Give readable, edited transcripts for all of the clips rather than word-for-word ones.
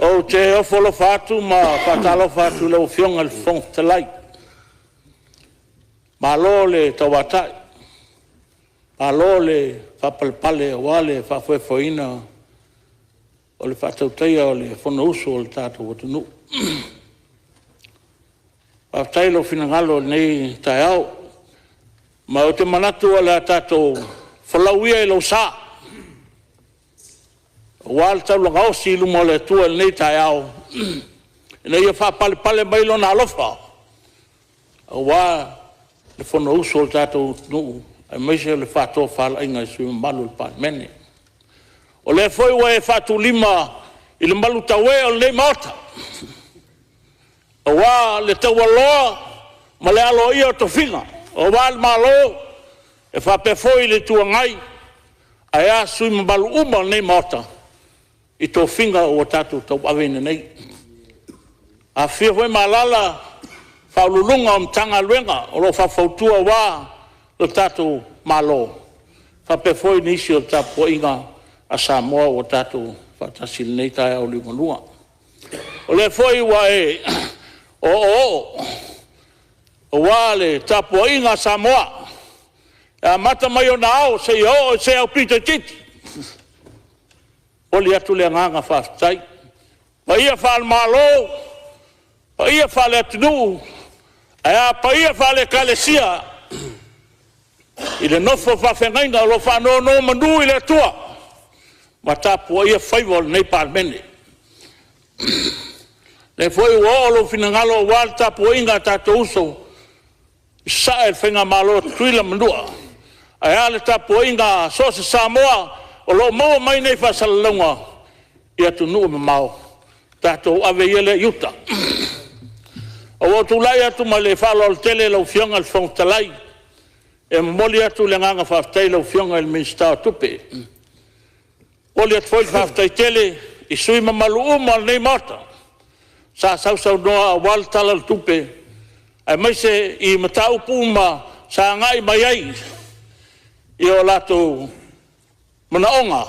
O te ofolo fatu ma fatalo fatu le fionga le fong Tali. Malo le tawatai. Malo le fapalpale wale fafoina. O le fatauteia o le fono uso o le tātou watunu. Aftailo finangalo nei taiao. Ma o te manatu o le tātou falauia i lau saa. Wal tau langau si lumo le tua nei taiao. Ina ia whapale mailo na alofa. Wa le fono uso o le tātou nuu. Ai maise le whātua whala inga i sui malu le pāne mene. O le foi wa e whātu lima i le malu tawe o le nei maota. Wa le taua loa ma le alo ia o tofinga. O wa le malo e whape foi le tua ngai. Ai a sui malu uma nei maota. I tofinga o tātou tau awene nei. A whia hoi malala whaululunga o mtanga luenga o lo whawhautua wa o tātou malo. Whape foi nisi o tāpua inga a Samoa o tātou whatasil nei tai au limanua. O le foi wa e o wale tāpua inga Samoa. A mata mai o na au se au pita titi. O le atu le nganga whaftai. Pa ia whal malo, pa ia whale atunu, pa ia whale kalesia. I le nofo whawhengaina lo whanono manu i le tua. Ma tāpua ia whaiwal nei pārmene. Le foi o lo finangalo wal tāpua inga tātou uso. Sa e whenga malo tuila manua. Ai ale tāpua inga sosa Samoa. O lo mau mai nei whasalalunga i atu nuu me mau. Tātou ave iele iuta. O tu lai atu ma le Siapo Lautele lau fionga le fong Tali. E moli atu le nganga whaftai lau fionga le Minisita tupe. Oli atu foi whaftai tele i sui mamalu uma nei mata. Sa sau noa wal tala le tupe. Ai maise i matau puma sa ngai mai ai. I o lato Punaoa,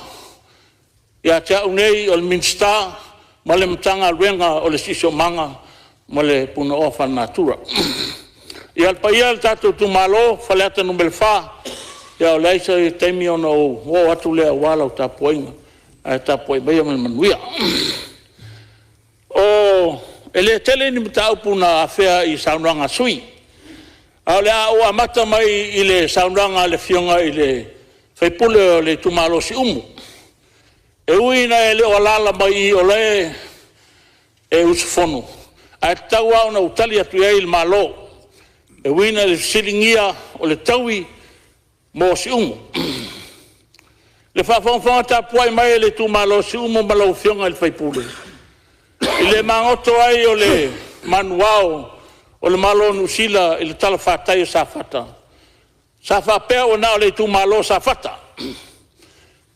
ia te unei o le Minisita, ma le mtanga luenga o le Siosiomaga, ma le Punaoa Faalenatura. Ia le paia le tātou tumalo, whaleata numele wha, ia o leisa i teimi ona o atu lea wala o tāpuainga, a tāpuai meia me manuia. O ele tele ni mtau puna afea i saunranga sui. A lea o amata mai i le saunranga le fionga i le fai pule le tumalo si umu. E uina e le o lala mai o le e usufonu. A tau au na utali atu e il malo. E uina le silingia o le taui mo si umu. Le whawhawhanga tapuai mai le tumalo si umu malau fionga il fai pule. I le mangoto ai o le manuao o le malo nusila i le tala whatai o sa whata. Sa whapea o nao le tu malo sa whata.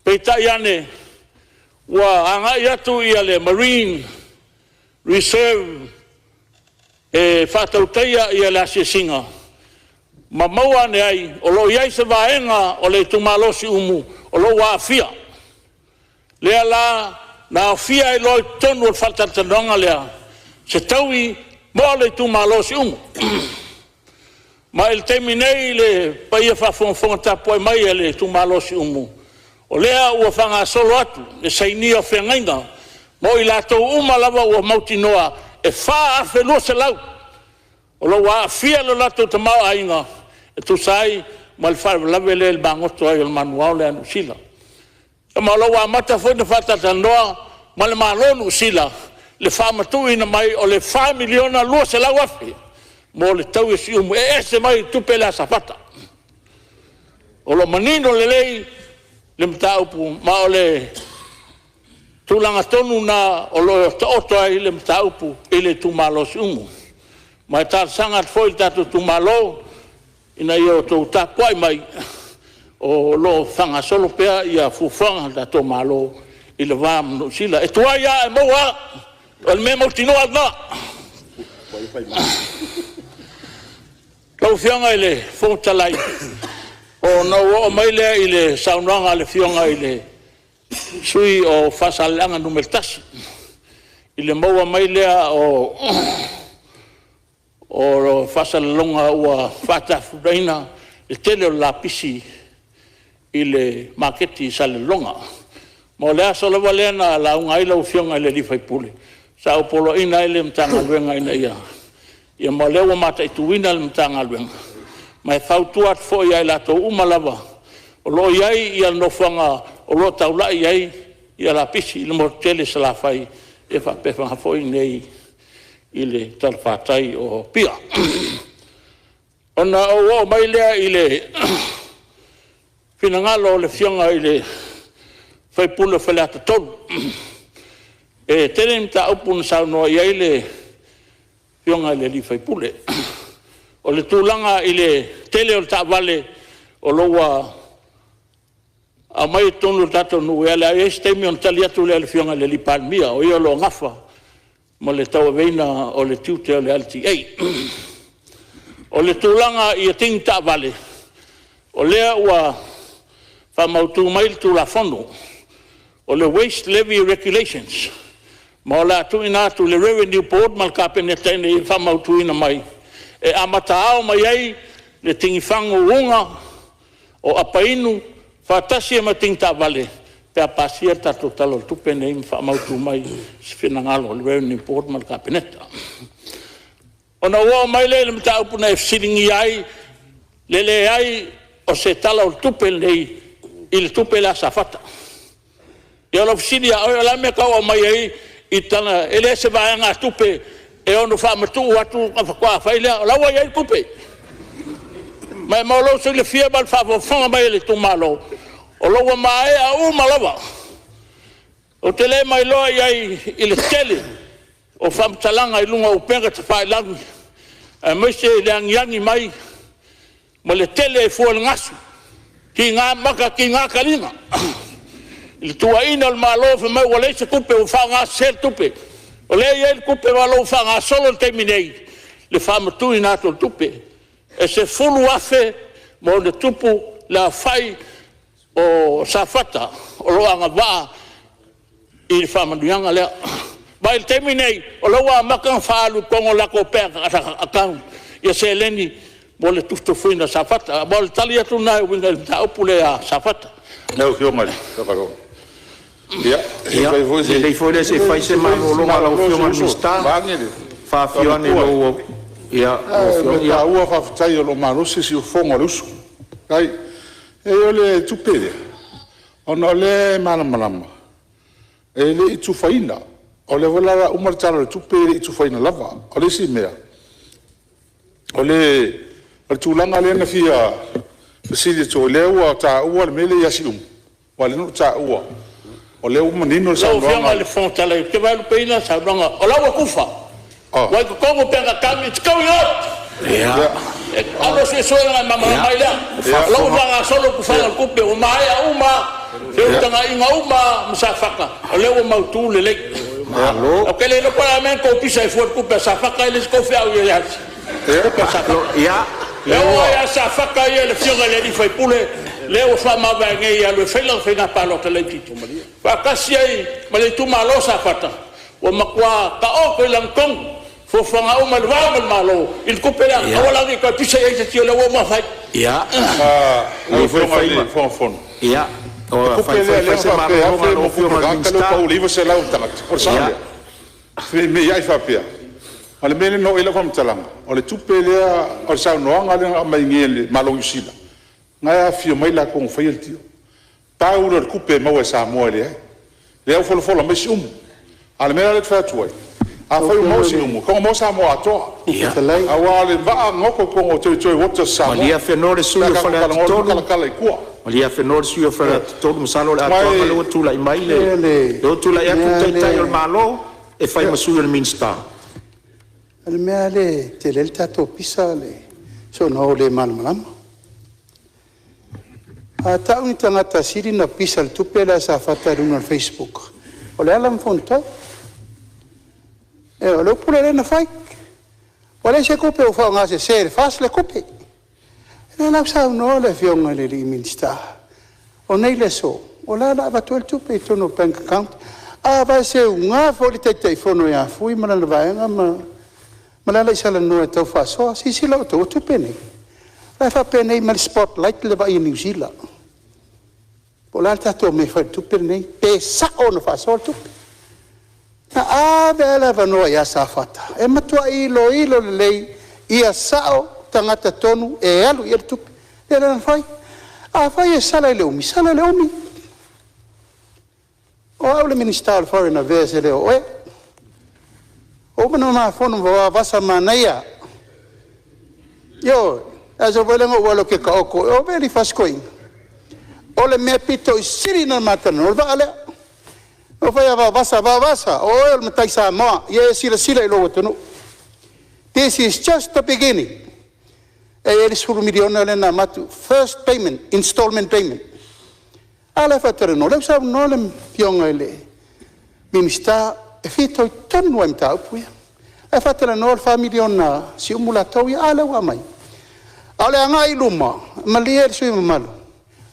Peita iane, wa anga iatu ia le Marine Reserve e whatauteia ia le asiasinga. Ma maua ne ai, o lo iai se vaenga o le tu malo si umu, o lo wa afia. Lea la, na afia i loi tonu o whatatanonga lea, se taui mo le tu malo si umu. Ma il terminei le paia whafonga tapuai mai le tumalosi umu. O lea ua whanga solo atu, e saini o whengainga. Mo i lato uma lava ua mauti noa, e wha afe lua se lau. O lo wa fia lo lato te mau ainga, e tu sai, ma le whae lawe le il bangoto ai il manuao le anu sila. E ma lo wa mata fwene whatata noa, ma le malonu sila, le wha matu ina mai o le 5 miliona lua se lau afe. Mo le tau e si umu, e ese mai tupe le asafata. O lo manino le lei, le mtaupu, ma o le tulanga tonu na o lo oto ai le mtaupu, i le tumalo si umu. Ma e tār sangat foi tatu tumalo, ina i o tau tapuai mai, o lo whanga solo pea i a fufanga tatu malo, i le vam no sila. E tuai a e maua, o le me mautinoa na. Lau fionga i le fōtalai, o nau o maile i le saunanga le fionga i le sui o whasaleanga numertasi. I le maua mai lea o whasalalonga ua whatafureina le tele o la pisi i le maketi sa le longa. Mo lea salawa lea na launga ila ufionga le rifai pule. Sa upolo ina ile mtanga luenga ina ia. Ia mo lea wa mata ituina le mtanga luenga. Mai whautua fo ia ila tau umalawa. O lo iai ia nofanga o lo taula iai ia la pisi ile mo tele sa la fai e whapewhanga fo nei i le talwhatai o pia. Ona o mai lea i le finangalo o le fionga i le whaipule whaleata tolu. E tere mta upuna saunoa i le fionga i le li whaipule. O le tūlanga i le tele o le tāwale o loa a mai tonu tato nui ala e stemi on tali atu le fionga le li palmia o ia lo ngafa mo le taua veina o le tiute o le LTA. O le tūlanga i a ting tāwale o lea ua whamautu mai tu la fono o le waste levy regulations ma o la tu ina tu le revenue board mal kapeneta ina i whamautu ina mai e amataao mai ai le tingifango unga o apainu whatasi e mating tāwale pia pasia tato talo tupe nei whamautu mai sfinangalo le revenue board mal kapeneta. Ona ua mai le mta upuna e fsiringi ai le ai o se tala o tupe nei il tupe la safata. Ia lo fsiria o la me kau mai ai i tana ele se vaanga tupe e ono whamatu watu kwa whailea la wa ai tupe. Mai maulo se le fia bal whawawhanga mai le tumalo o loa mai a umalawa. O te le mai loa iai i le tele o whamtalanga i lunga upenga te whailangi. E meise le angiangi mai ma le tele e fual ngasu ki ngā maka ki ngā kalinga. I tua ina le malo fe mai wale se kupe o whanga sel tupe. O le iai kupe walo whanga solo te minei le whamatu i nato tupe. E se fulu afe mo le tupu la whai o safata o loa ngā waa i le whamanuanga lea. Mai te minei o loa maka whaalu kongo lako pēka akang ia se leni mo le tuftufuina safata. Mo le tali atu nai winga le taupule a safata. Nau ki o mai, kakaro. Ia, le foi se fai se mano longa la fiona mista. Fa fiona lo ia ia ua fa tai lo marusi si o fonga rusu. Kai e o le tupere. Ona le mana. E le itu faina. O le wala umar tala le tupere itu faina lava. O le si mea. O le tūlanga le na fia fasili to le ua ta ua le mele yasi Wale no ta ua. O le manino sa ronga. Fianga le fontala ke vai peina sa ronga. O la kufa. Wai ko kongo penga kami tskau yo. Ja. Alo se soa na mama mai la. Lo va solo ku fala kupe o mai a uma. Se tanga inga uma msafaka. O le o mautu le le. Malo. O ke le no para men ko pisa e for kupe safaka ele ko fia o ya. Ja. Leo ya safaka ia le fionga le di fai pule. Leo fa ma va ngai ya le fela fena palo te le tito maria. Fa kasi ai ma le tuma lo safata. O makwa ka o ko langkong. Fo fanga o mal va malo. Il kupela o la ni ko pisa ia te le o ma fai. Ja. O foi fon. Ja. O fai se ma o fiona minsta. Ka o livo se la utanga. O sa. Me ia fa pia. Ale mele no ila kom talanga. Ole tupelea o sa no ngale mai ngele malo usila. Nga fio mai la kon fail tio. Pa uro kupe mo sa moele. Le o folo mai sum. Ale mele le fa tuai. A fa mo sum. Ko mo sa mo ato. A wale va ngoko ko o toi water sa. Malia fenore suyo fala todo kala ku. Malia fenore suyo fala todo musalo la to lo tu la mai le. Do tu la ya ku tai o malo e fai masuyo le minsta. Al mea le te le tato pisa le so no le malama. A tauni tangata siri na pisa le tupela sa fata runa Facebook. O le alam fonta. E o le pule na fai. O le se kope o fa ngase se fas le kope. E na sa no le fionga le minsta. O nei le so. O la va to el tupe to no bank account. vai se unga foli te fono ya fui mana vaenga mana la sala no e tau fa so si la to pene la fa pene mal spotlight le va in New Zealand po la to me fa tu pene pe sa ono fa so tu na vela va no ya sa fata e matua ilo le ia sao tangata tonu e alu ia tu e la fai fai e sala le umi o le Minisita of Foreign Affairs e leo o mana ma fono va vasa manaia yo aso volengo walo ke ka oko o very fast coin o le me pito siri na matano va ale o vai va vasa o el matai sa ma ye sila lo tono this is just the beginning e suru miliona le na matu first payment installment payment ala fatare no le sa no le pionga le Minisita e fito tonu em ta pu e fatare no fa miliona si umula tau ala wa mai ala nga iluma malie sui malo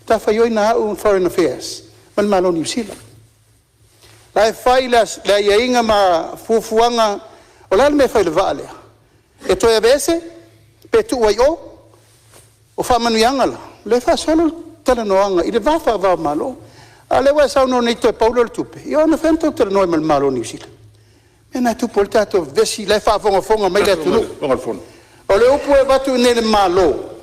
ta fa yo na un foreign affairs mal malo New Zealand la failas la inga ma fufuanga ola me faile vale e to ebese pe tu wai o fa manuanga le fa solo tala noanga i le vafa va malo ale wa sa no nei to paulo tupe io na fento tala no mal malo New Zealand mena tu portato vesi le fa fonga mai le tu o le upu e batu nei malo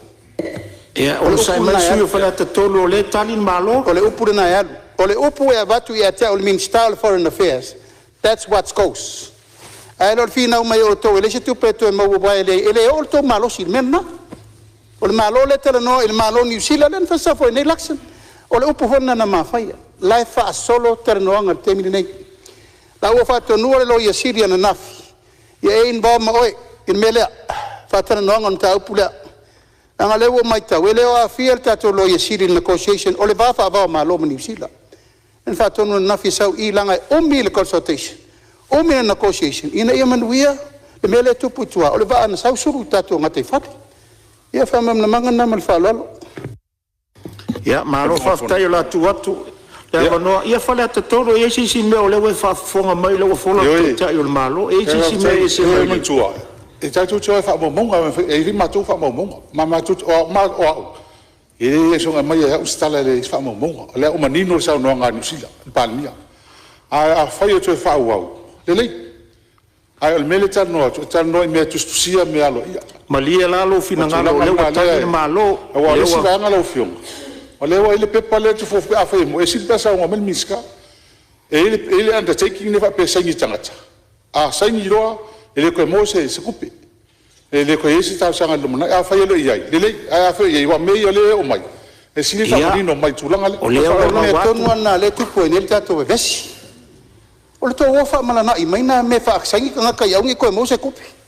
o sai mai sui fa ta tolo le tali malo o le upu na ya o le upu e batu ia te o le Minister of Foreign Affairs that's what goes ai lo fina mai o to le se tu pe to mo vai le o to malo sil menna o le malo le tala no il malo New Zealand en fa foi nei laksen o le upu honna na mafai la fa solo terno anga temini nei la o fa to no le lo ia Syria na nafi ia in ba ma oi in mele fa terno anga ta upu le anga le o mai ta le o afiel ta to lo ia Syria negotiation o le va fa va malo New Zealand en fa to no nafi sau i langa o mil consultation o mil negotiation ina ia manuia le mele tu putua o le va ana sau suru ta to ngate fa ia fa mam na manga na mal fa lolo ia malo fa tai la tu atu ia no ia fa la toro ia si me o le fa fonga mai le fola ta ia malo e si me se me tua e ta tu fa mo monga e ri ma tu fa mo monga ma tu o e so nga mai e stala le fa mo monga le o manino sa no nga New Zealand palmia a fa ia tu fa wow le ai al militar no me tu sia me alo ia malia lalo finangalo le watani malo o le si vanga lo fiong o le wa ile pepa le tu fo a fe mo e si pesa o mel miska ele undertaking ne fa pesa ni tangata a sa ni roa ele ko mo se kupe ele ko esi ta sanga lo na a fa ile ia le a fa ia wa me ile o mai e si fa ni no mai tulanga le o le o tonu na le tu ko ni ta to vesi o le to wo fa malana i mai na me fa sangi ka ka yaungi ko mo se kupe.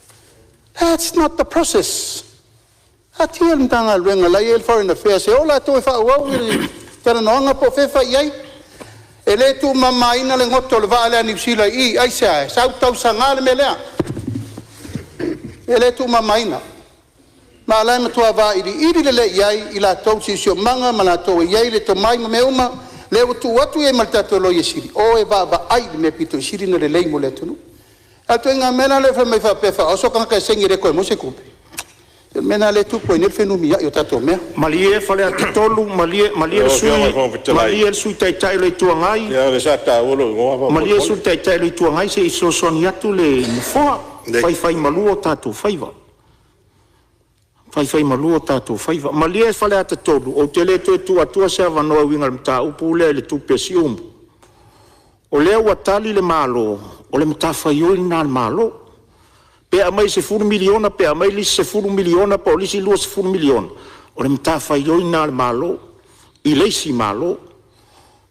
That's not the process. Atiel ndanga luenga la el foreign affairs e ola to fa wa tera noanga po fe fa yai ele tu mama ina le ngoto le vale ani sila I ai sa tau sanga le melea ele tu mama ina ma la me to va ili le yai ila to Siosiomaga mala to yai le to mai me uma le tu watu e malta to lo yesiri o e va ai me pito siri no le lei mo le tunu atu nga mena le fa me fa pe fa o so kan ka sengi re ko mo se kupe mena le tu po nel fenumia io tato me malie fa le tolu malie sui tai le tu ngai ya le sa ta o lo malie sui tai le tu ngai se so sonia tu le fo fai maluo tato faiva fai maluo tato faiva malie fa le tolu o tele tu atua se va no winga ta upu le tu pesium o le wa Tali le malo o le mtafa yo ina malo pe amai se furu miliona pe amai li se furu miliona po li si lu se furu miliona o le mtafa yo ina malo I le si malo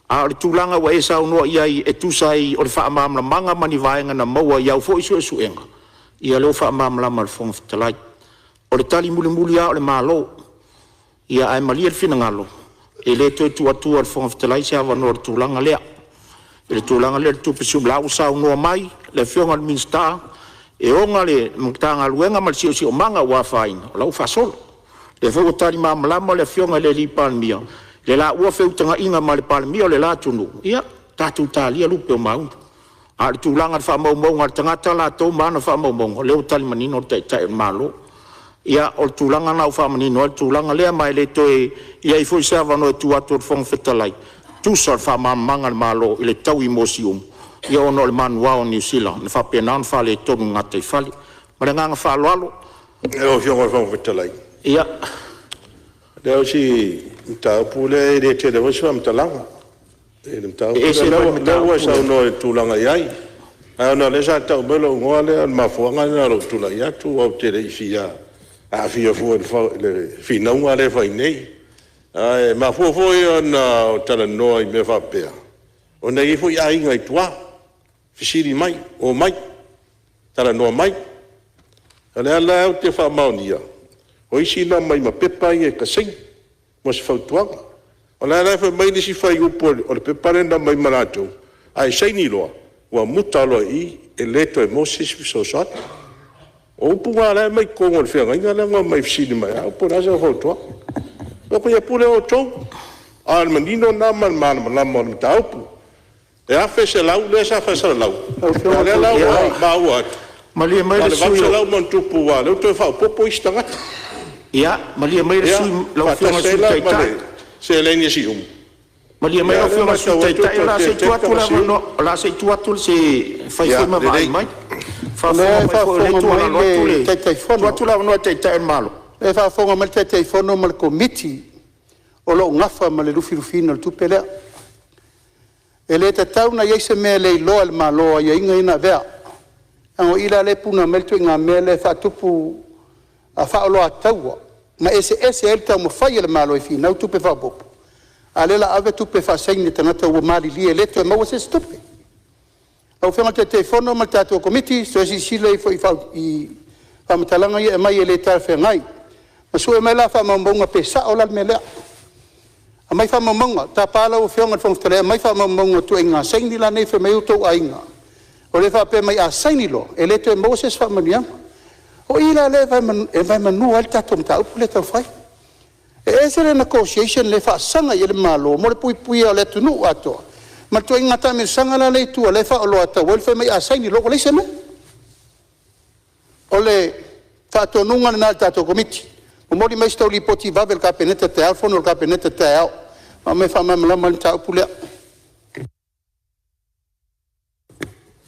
a le tulanga wa esa no ia e tu sai o le fa mamla manga mani vaenga na maua ia fo isu enga ia le fa mamla mal fon Tali o le Tali muli a o le malo ia ai mali el finangalo e le tu atu al fon Tali se ava no tulanga lea le tulanga le tu pisu blau sa no mai le fionga al Minisita e onga le mtanga luenga mal Siosiomaga wa fain la fa sol le fo Tali mamla le fionga le li palmia le la ua fe utanga inga mal palmia le la tunu ia tatu Tali lu pe mau A tūlanga wha maumau tangata la tō mana wha maumau. Leo tali manino te malo. Ia o tūlanga nau wha manino. Tūlanga lea mai le toe. Ia i fwoi sewa no e tu atur whong whetalai. Tūsar wha mamanga malo i le tau i mosium. Ia ono le manua o New Zealand. Na wha penan wha le tonu ngata i whali. Marenganga wha aloalo. Leo fionga whong whetalai. Ia. Leo si mtau pule le te lewa siwa mtalanga. Mtau pule lewa sa uno e tūlanga iai. Ana le sa tau belo ngoa le an mafuanga na lo tūlanga ia tu au te rei fia. A fia fua le fina unga le fai nei. Ai mafua ana o tala noa i me whapea. O nei fo ia inga i tua. Fisiri mai, o mai. Tala noa mai. Ale ala au te whamaunia. O isi na mai ma pepa i e kasing. Mo se whautuanga. O la ala mai nisi whai upo o le pepa renda mai maratou. Ai seini loa. Ua muta loa i e leto e Moses visosat. O upu ngā lai mai kongo le whianga. Inga la ngā mai fisiri mai. A upo nasa whautuanga. Loko ia pule o tau. A manino na man lama o mta upu. E awhe se lau, le sa awhe se lau. Le lau o mau atu. Malia mai le sui. Ale vapse lau man tupu wa. Leu toi whao popo istangata. Ia, malia mai le sui lau whianga sui taitai. Se lenia si umu. Malia mai lau whianga sui taitai. La se tuatu la wano. La se tuatu se whaifoi ma vai mai. Whafonga mai tua la le taitai whono. Tuatu la wano taitai malo. E whafonga mai taitai whono ma le komiti. O lo ngafa ma le rufi-rufina le tupelea. E le tatau na yeise mea le iloa le maloa ia inga ina vea. Ango ila le puna meltu inga mea le whatupu a whaoloa taua. Ma ese el tau ma whai le maloa i fina au tupe whapopu. A lela ave tupe whasaini tanata ua mali li e leto e maua se stupe. Au whenga te whono ma tātua komiti, so esi sila i whamatalanga i e mai e le tāra whengai. Ma su e mai la whamamonga pe sa o la me lea. A mai whamamonga, tā pāla o whionga whangtalea, mai whamamonga tu e ngā saini la nei whamei utou a inga. O le whape mai a saini lo, e le te Moses whamanianga. O ila le vai manua al tātou mta upu le tau whai. E ese le negotiation le whaasanga i le malo, mo le pui o le tunu atoa. Ma tu inga ta me sanga la le tua le whaolo atoa, o le whamei a saini lo, o le seme. O le whaatonunga na al tātou komiti. O mori mai stau li poti vavel ka peneta te alfono, ka peneta te au. Ma me whamamala le tau pulea.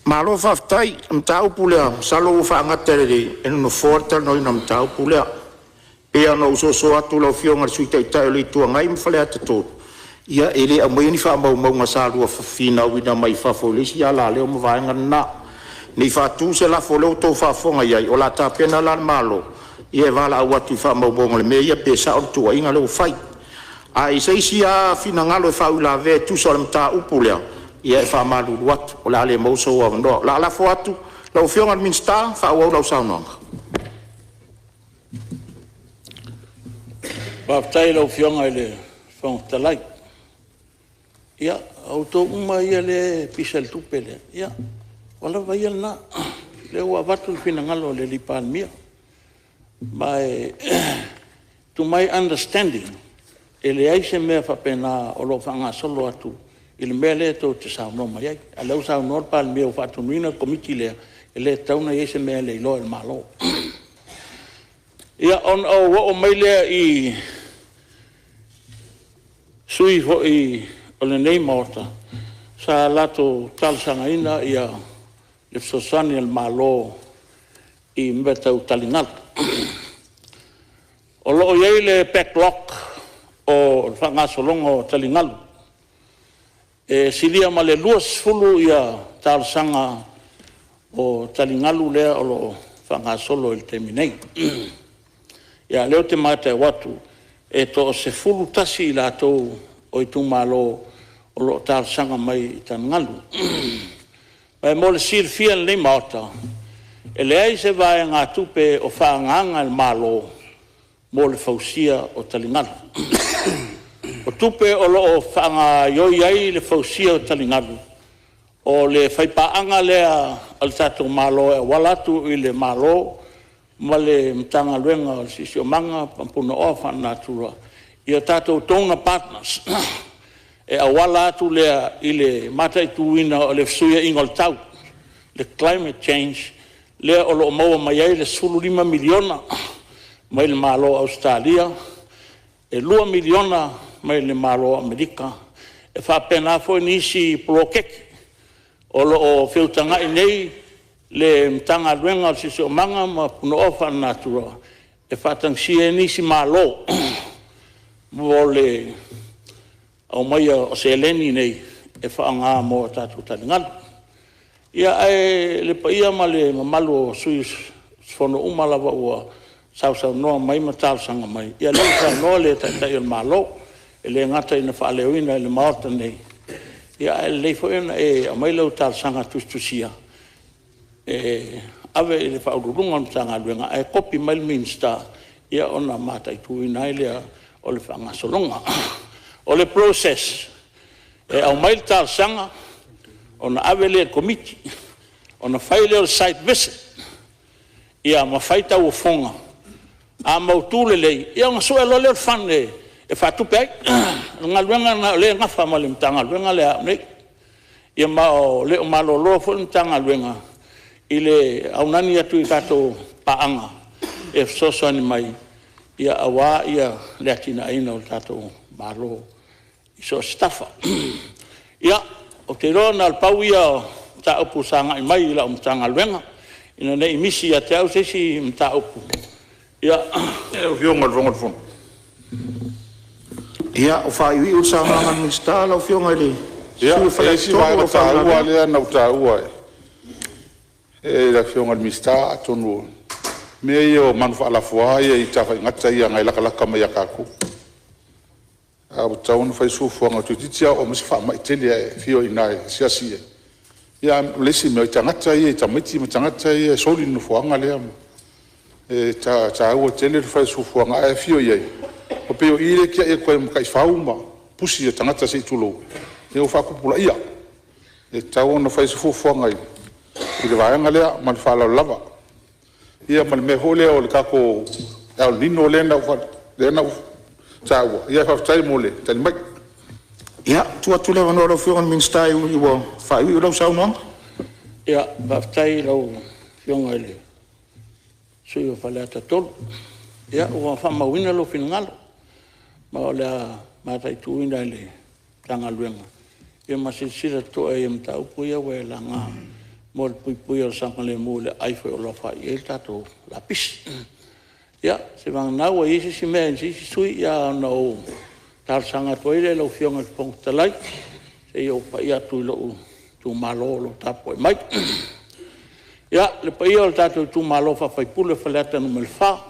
Malo whaftai, mtau pulea, salo whaangatere, eno no forta no ina mtau pulea. E ano usoso atu lau whionga sui taitai le tua ngai mwhalea te tōru. Ia ele a mwini whamau maunga sālua whawhina wina mai whawholisi ia la leo mwaenga na. Ni whatu se la wholeo tō whawhonga iai, o la tāpena la malo. Ia wala au atu whamau maunga le mea ia pesa o tua inga leo whai. A i seisi a whina ngalo e whau la vea tusa le mta upulea. Ia e whamaluru atu, o la le mausa o avanoa. La alafo atu, lau whionga minsta, whau au lau saunanga. Whaftai lau whionga le whangtalai. Ia, au tō uma ia le pisal tupele. Ia, wala vai al na. Leo a watu whina ngalo le lipan mia. By to my understanding, ele aise mea whapena o lo whanga solo atu. Il mea le tō te sauno mai ai. A leo sauno pal mea o whatunuina komiti lea. Ele tauna aise mea le ilo el malo. Ia on o mai lea i sui i o le nei maota. Sa lato talsanga ina ia le fsosani el malo i mbetau talingal. O loo iei le backlog o whangasolonga o talingalu. E silia ma le luas fulu ia talsanga o talingalu lea o lo whangasolo il teminei. Ia leo te mata e watu e to se fulu tasi la tau o i tumalo o lo talsanga mai i talingalu. Mai mo le sirfia le mata. E le ai se vai ngā tupe o whaanganga il malo mo le fausia o talingalu. O tupe o lo whaanga ioi ai le fausia o talingalu. O le whaipaanga lea al tātou malo e walatu i le malo ma le mtanga luenga o Siosiomaga, Punaoa, Faalenatura. Ia tātou tōna partners. E a walatu lea i le matai tuina o le fsuia ingol tau. le climate change le o lo mau mai ai le sulu 5 miliona mai le malo Australia e 2 miliona mai le malo Amerika e fa pena foi nisi prokek o lo filtanga nei le mtanga luenga o Siosiomaga ma Punaoa Faalenatura e fa tangsia nisi malo mo le o mai o seleni nei e fa nga mo tatu talingal ia le paia ma le malu sui fono umala wa sau no mai matal sanga mai ia le sa no le tai malo e le ngata ina fa le wina le morta nei ia le foi e mai lo tal sanga tustusia e ave le fa urunga sanga luenga e kopi mai Minisita ia ona mata i tuina ile o le fanga solonga o le process e au mai tal sanga ona ave le committee ona faile o site visit ia ma faita o fonga a mautule le ia nga so lo le fan e fa tu pe nga luenga le nga fa mal mtanga luenga le ne ia ma le o malo lo fo mtanga luenga ile au nani atu i kato paanga e so ni mai ia awa ia le atina ina o tato malo iso stafa ia o te rona al pau ia ta upu sanga mai la mtanga luenga ina nei misi ya te au sesi mta upu ia o fionga ronga fon ia o fa i u sanga Minisita la o fionga le ia e si vai na ta ua le na ta ua e la fionga Minisita tonu me io manfa la foi e ta fa ngata ia ngai la kala mai akaku au taun fai su fonga tu titia o mas fa mai tele fio ina sia sia ia lesi me tangata ia tamiti me tangata ia soli no fonga le e ta o tele fai su fonga e fio ia o pe o ile kia e ko kai fauma pusi tangata se tulo e o fa ku pula ia e taun no fai su fonga ia ile va ngale man fa la lava ia man me hole o ka ko al nino lena fa lena tawa ia fa tai mole tan mai ia tu le vano lo fionga Minisita i wo fa i lo sa no ia va tai lo fionga ile sui o falata tol ia o fa ma wina lo fingal ma la ma tai tu ina le tanga luenga ia ma se sira to e mta upu ia we la nga mol pui o sanga le mole ai foi o lo fa ia tato la pis ia se van na o isi si men si sui ia no tal sanga toile lo fionga pong talai se io pa ia tu lo tu malo lo tapo mai ia le pa ia tato tu malo fa fai pule falata no mel fa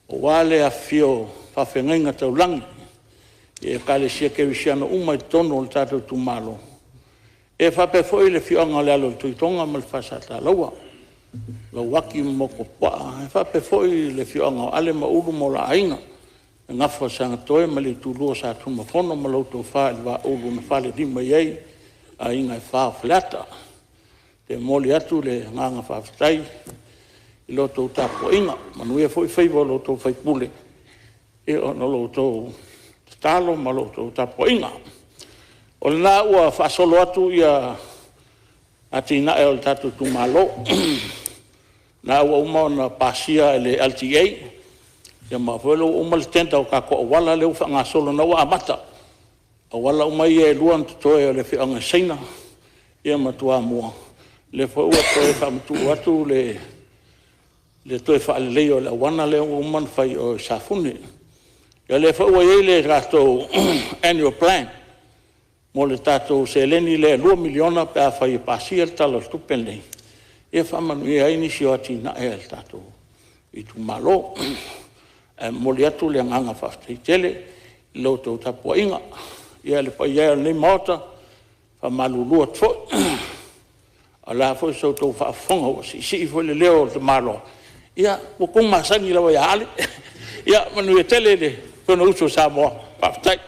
o wale a fio fa fenga taulang e kale sia ke visiano uma tono tato tu malo e fa pe foi le fionga le alo tu tonga mel fa sa ta lawa lo waki mo ko pa fa pe foi le fionga ale ma ulu mo la ainga nga fa sanga toe ma le tulo sa tu mo fono ma lo to fa va ulu na fa le di mai ai ainga fa flata te moli atu le nga fa stai lo to ta po inga ma no e foi fai lo to fai pule e no lo to talo ma lo to ta po inga o la ua fa solo atu ia atina e o tatu tu malo na ua uma na pasia le LTA ia ma velo uma le tenta o kako o wala le ufa nga solo na ua amata o wala uma ia e luan tutoe le whianga seina ia matua mua le fo ua toe fa mtu atu le toe fa le leo le wana le uma fai o safune ia le fo ua ia le rato annual plan mo le tato se leni le 2 miliona pe a fai pasia talo stupende e fa manu ia inisio ati na e tato i tu malo mo le atu le nganga fa tele lo to tapo inga ia le pa ia le mota fa malulu fo ala fo so to fa fongo si fo le leo de malo ia o con masangi la ia ale ia manu tele le kono uso sa mo pa tai